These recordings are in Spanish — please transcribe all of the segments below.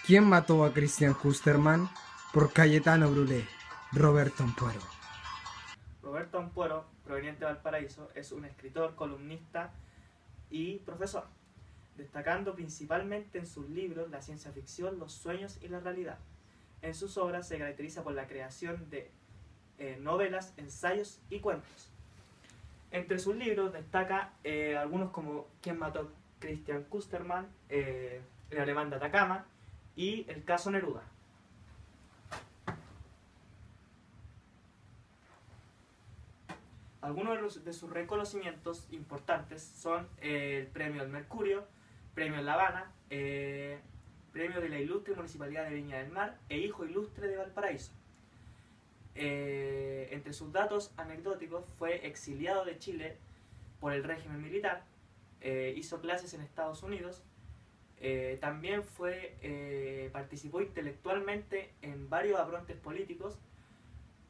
¿Quién mató a Christian Kusterman? Por Cayetano Brulé, Roberto Ampuero. Roberto Ampuero, proveniente de Valparaíso, es un escritor, columnista y profesor, destacando principalmente en sus libros la ciencia ficción, los sueños y la realidad. En sus obras se caracteriza por la creación de novelas, ensayos y cuentos. Entre sus libros destaca algunos como ¿Quién mató a Christian Kusterman?, El alemán de Atacama y El caso Neruda. Algunos de sus reconocimientos importantes son el Premio del Mercurio, Premio en La Habana, Premio de la Ilustre Municipalidad de Viña del Mar e Hijo Ilustre de Valparaíso. Entre sus datos anecdóticos, fue exiliado de Chile por el régimen militar, hizo clases en Estados Unidos, también participó intelectualmente en varios afrontes políticos,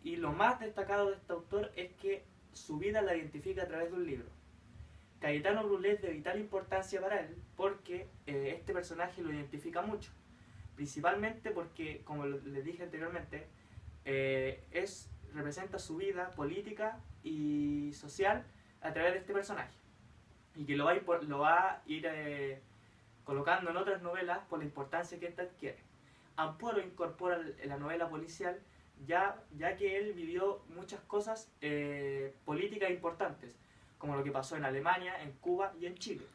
y lo más destacado de este autor es que su vida la identifica a través de un libro. Cayetano Brulé es de vital importancia para él porque este personaje lo identifica mucho, principalmente porque, como les dije anteriormente, representa su vida política y social a través de este personaje, y que lo va a ir colocando en otras novelas por la importancia que ésta adquiere. Ampuero incorpora la novela policial ya que él vivió muchas cosas políticas importantes, como lo que pasó en Alemania, en Cuba y en Chile.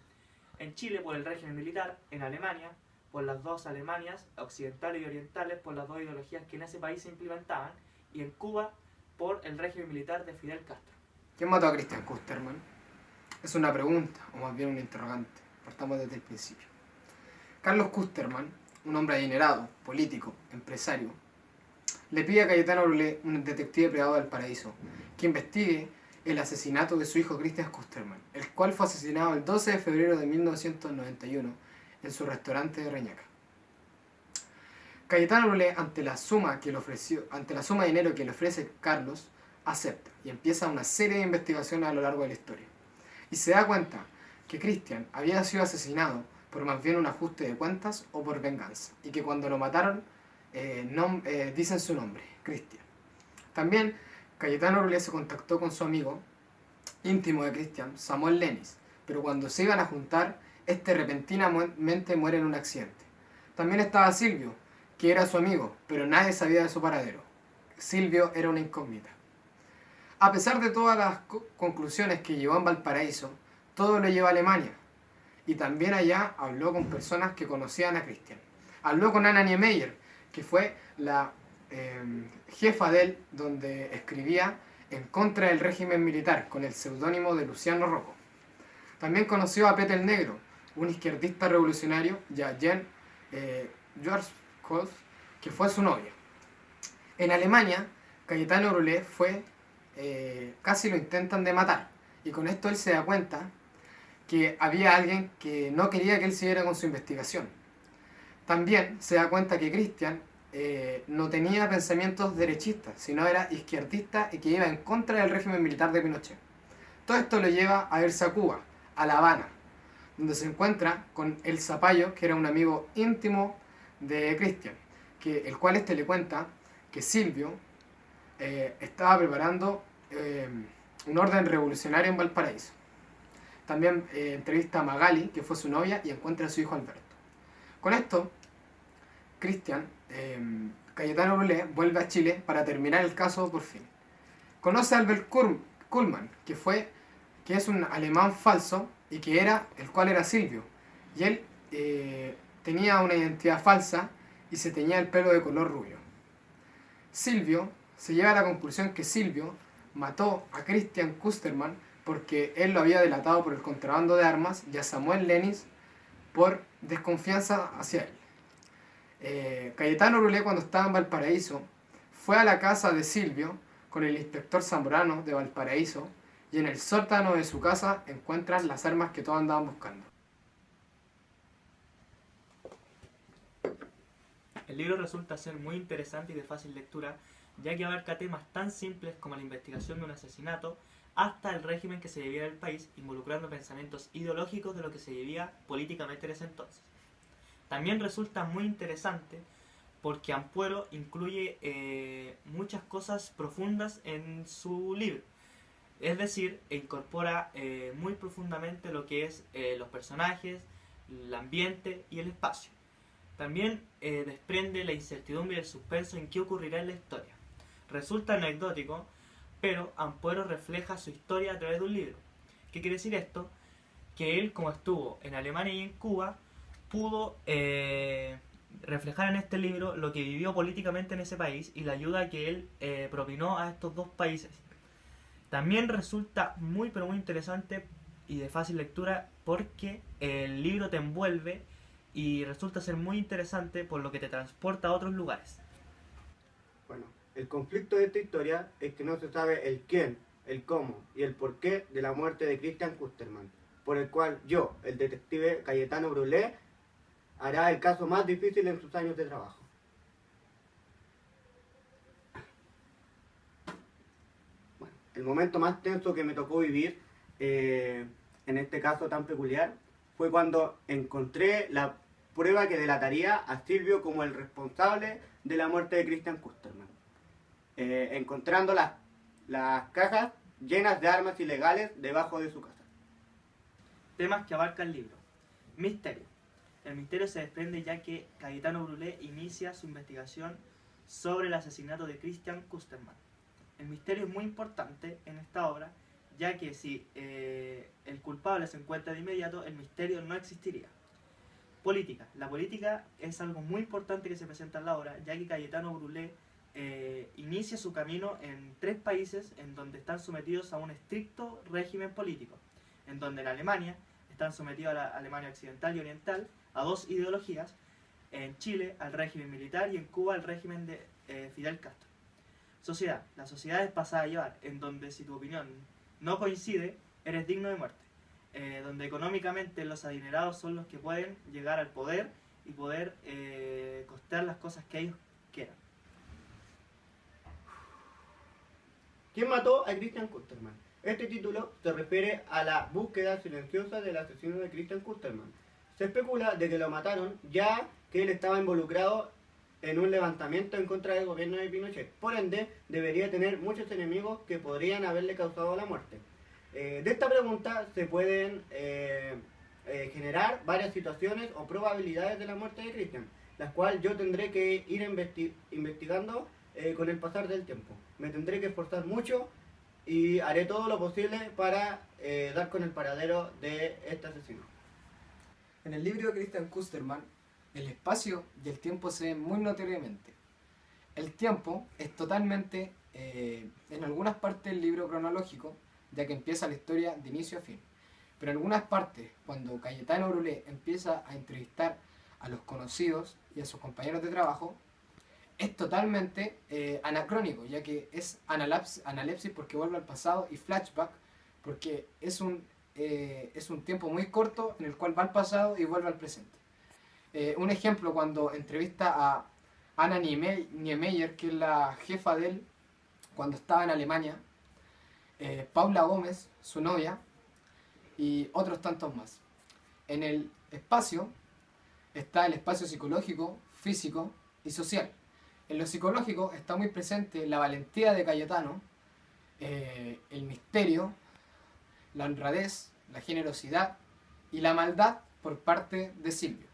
En Chile por el régimen militar, en Alemania por las dos Alemanias, occidentales y orientales, por las dos ideologías que en ese país se implementaban, y en Cuba por el régimen militar de Fidel Castro. ¿Quién mató a Christian Kusterman? Es una pregunta, o más bien un interrogante. Partamos desde el principio. Carlos Kusterman, un hombre adinerado, político, empresario, le pide a Cayetano Brulé, un detective privado del Paraíso, que investigue el asesinato de su hijo Christian Kusterman, el cual fue asesinado el 12 de febrero de 1991 en su restaurante de Reñaca. Cayetano Brulé, ante la suma de dinero que le ofrece Carlos, acepta y empieza una serie de investigaciones a lo largo de la historia. Y se da cuenta que Christian había sido asesinado por más bien un ajuste de cuentas o por venganza, y que cuando lo mataron dicen su nombre, Christian. También Cayetano Brulé se contactó con su amigo íntimo de Christian, Samuel Lenis, pero cuando se iban a juntar, este repentinamente muere en un accidente. También estaba Silvio, que era su amigo, pero nadie sabía de su paradero. Silvio era una incógnita. A pesar de todas las conclusiones que llevó en Valparaíso, todo lo llevó a Alemania, y también allá habló con personas que conocían a Christian. Habló con Anna Niemeyer, que fue la jefa de él, donde escribía en contra del régimen militar con el seudónimo de Luciano Rocco. También conoció a Peter Negro, un izquierdista revolucionario, y a Jean George Koch, que fue su novia. En Alemania, Cayetano Brulé casi lo intentan de matar, y con esto él se da cuenta que había alguien que no quería que él siguiera con su investigación. También se da cuenta que Christian no tenía pensamientos derechistas, sino era izquierdista y que iba en contra del régimen militar de Pinochet. Todo esto lo lleva a irse a Cuba, a La Habana, donde se encuentra con el Zapallo, que era un amigo íntimo de Christian, el cual le cuenta que Silvio estaba preparando un orden revolucionario en Valparaíso. También entrevista a Magali, que fue su novia, y encuentra a su hijo Alberto. Con esto, Cayetano Brulé vuelve a Chile para terminar el caso por fin. Conoce a Albert Kuhlmann, que es un alemán falso y el cual era Silvio. Y él tenía una identidad falsa y se teñía el pelo de color rubio. Silvio se llega a la conclusión que Silvio mató a Christian Kusterman porque él lo había delatado por el contrabando de armas, y a Samuel Lenis por desconfianza hacia él. Cayetano Brulé, cuando estaba en Valparaíso, fue a la casa de Silvio con el inspector Zamorano de Valparaíso, y en el sótano de su casa encuentran las armas que todos andaban buscando. El libro resulta ser muy interesante y de fácil lectura, ya que abarca temas tan simples como la investigación de un asesinato hasta el régimen que se vivía en el país, involucrando pensamientos ideológicos de lo que se vivía políticamente en ese entonces. También resulta muy interesante porque Ampuero incluye muchas cosas profundas en su libro. Es decir, incorpora muy profundamente lo que es los personajes, el ambiente y el espacio. También desprende la incertidumbre y el suspenso en qué ocurrirá en la historia. Resulta anecdótico, pero Ampuero refleja su historia a través de un libro. ¿Qué quiere decir esto? Que él, como estuvo en Alemania y en Cuba, pudo reflejar en este libro lo que vivió políticamente en ese país y la ayuda que él propinó a estos dos países. También resulta muy pero muy interesante y de fácil lectura porque el libro te envuelve y resulta ser muy interesante por lo que te transporta a otros lugares. Bueno, el conflicto de esta historia es que no se sabe el quién, el cómo y el porqué de la muerte de Christian Kusterman, por el cual yo, el detective Cayetano Brulé, hará el caso más difícil en sus años de trabajo. Bueno, el momento más tenso que me tocó vivir en este caso tan peculiar fue cuando encontré la prueba que delataría a Silvio como el responsable de la muerte de Christian Kusterman. Encontrando las cajas llenas de armas ilegales debajo de su casa. Temas que abarca el libro. Misterio. El misterio se desprende ya que Cayetano Brulé inicia su investigación sobre el asesinato de Christian Kusterman. El misterio es muy importante en esta obra, ya que si el culpable se encuentra de inmediato, el misterio no existiría. Política. La política es algo muy importante que se presenta en la obra, ya que Cayetano Brulé inicia su camino en 3 países en donde están sometidos a un estricto régimen político, en donde en Alemania están sometidos a la Alemania occidental y oriental, a 2 ideologías, en Chile al régimen militar y en Cuba al régimen de Fidel Castro. Sociedad. La sociedad es pasada a llevar, en donde si tu opinión no coincide, eres digno de muerte. Donde económicamente los adinerados son los que pueden llegar al poder y poder costear las cosas que ellos quieran. ¿Quién mató a Christian Kusterman? Este título se refiere a la búsqueda silenciosa del asesino de Christian Kusterman. Se especula de que lo mataron ya que él estaba involucrado en un levantamiento en contra del gobierno de Pinochet. Por ende, debería tener muchos enemigos que podrían haberle causado la muerte. De esta pregunta se pueden generar varias situaciones o probabilidades de la muerte de Christian, las cuales yo tendré que ir investigando con el pasar del tiempo. Me tendré que esforzar mucho y haré todo lo posible para dar con el paradero de este asesino. En el libro de Christian Kusterman, el espacio y el tiempo se ven muy notoriamente. El tiempo es totalmente, en algunas partes del libro cronológico, ya que empieza la historia de inicio a fin. Pero en algunas partes, cuando Cayetano Brulé empieza a entrevistar a los conocidos y a sus compañeros de trabajo, es totalmente anacrónico, ya que es analepsis porque vuelve al pasado y flashback porque es un tiempo muy corto en el cual va al pasado y vuelve al presente. Un ejemplo, cuando entrevista a Anna Niemeyer, que es la jefa de él cuando estaba en Alemania, Paula Gómez, su novia, y otros tantos más. En el espacio está el espacio psicológico, físico y social. En lo psicológico está muy presente la valentía de Cayetano, el misterio, la honradez, la generosidad y la maldad por parte de Silvio.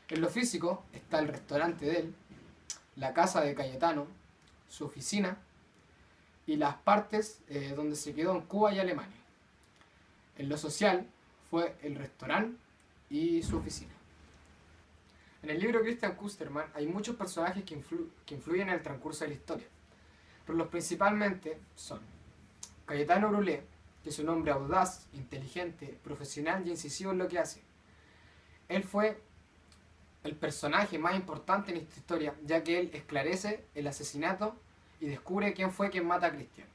En lo físico está el restaurante de él, la casa de Cayetano, su oficina y las partes donde se quedó en Cuba y Alemania. En lo social fue el restaurante y su oficina. En el libro de Christian Kusterman hay muchos personajes que influyen en el transcurso de la historia, pero los principalmente son Cayetano Brulé, que es un hombre audaz, inteligente, profesional y incisivo en lo que hace. Él fue el personaje más importante en esta historia, ya que él esclarece el asesinato y descubre quién fue quien mata a Christian.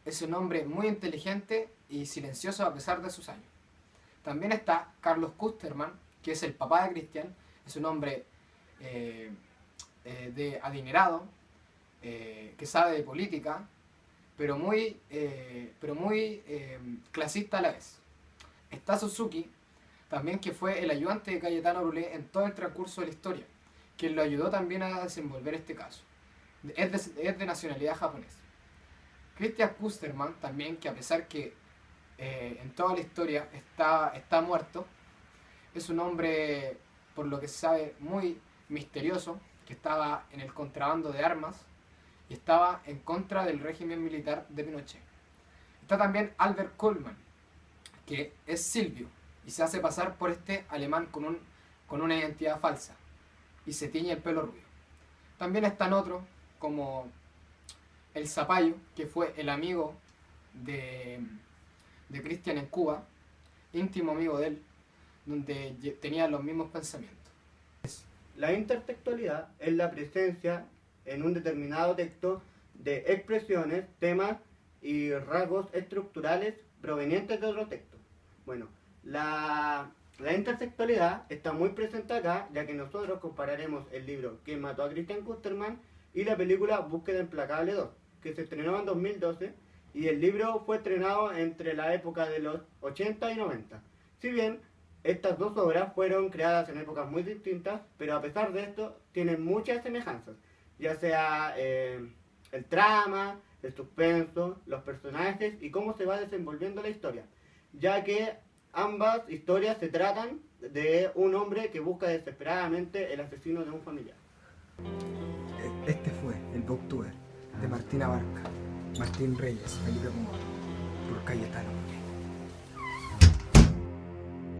Es un hombre muy inteligente y silencioso a pesar de sus años. También está Carlos Kusterman, que es el papá de Christian. Es un hombre de adinerado, que sabe de política, pero muy clasista a la vez. Está Suzuki, también que fue el ayudante de Cayetano Brulé en todo el transcurso de la historia, quien lo ayudó también a desenvolver este caso. Es de nacionalidad japonesa. Christian Kusterman también, que a pesar que en toda la historia está muerto, es un hombre, por lo que se sabe, muy misterioso, que estaba en el contrabando de armas y estaba en contra del régimen militar de Pinochet. Está también Albert Kohlmann, que es Silvio y se hace pasar por este alemán con una identidad falsa y se tiñe el pelo rubio. También están otros como el Zapallo, que fue el amigo de Cristian en Cuba, íntimo amigo de él, donde tenía los mismos pensamientos. La intertextualidad es la presencia en un determinado texto de expresiones, temas y rasgos estructurales provenientes de otro texto. Bueno, la intertextualidad está muy presente acá, ya que nosotros compararemos el libro ¿Quién mató a Christian Kusterman? Y la película Búsqueda Implacable 2, que se estrenó en 2012, y el libro fue estrenado entre la época de los 80 y 90. Si bien estas dos obras fueron creadas en épocas muy distintas, pero a pesar de esto tienen muchas semejanzas, ya sea el trama, el suspenso, los personajes y cómo se va desenvolviendo la historia, ya que ambas historias se tratan de un hombre que busca desesperadamente el asesino de un familiar. Este fue el Booktuber de Martín Abarca, Martín Reyes, Felipe Pomar, por Cayetano.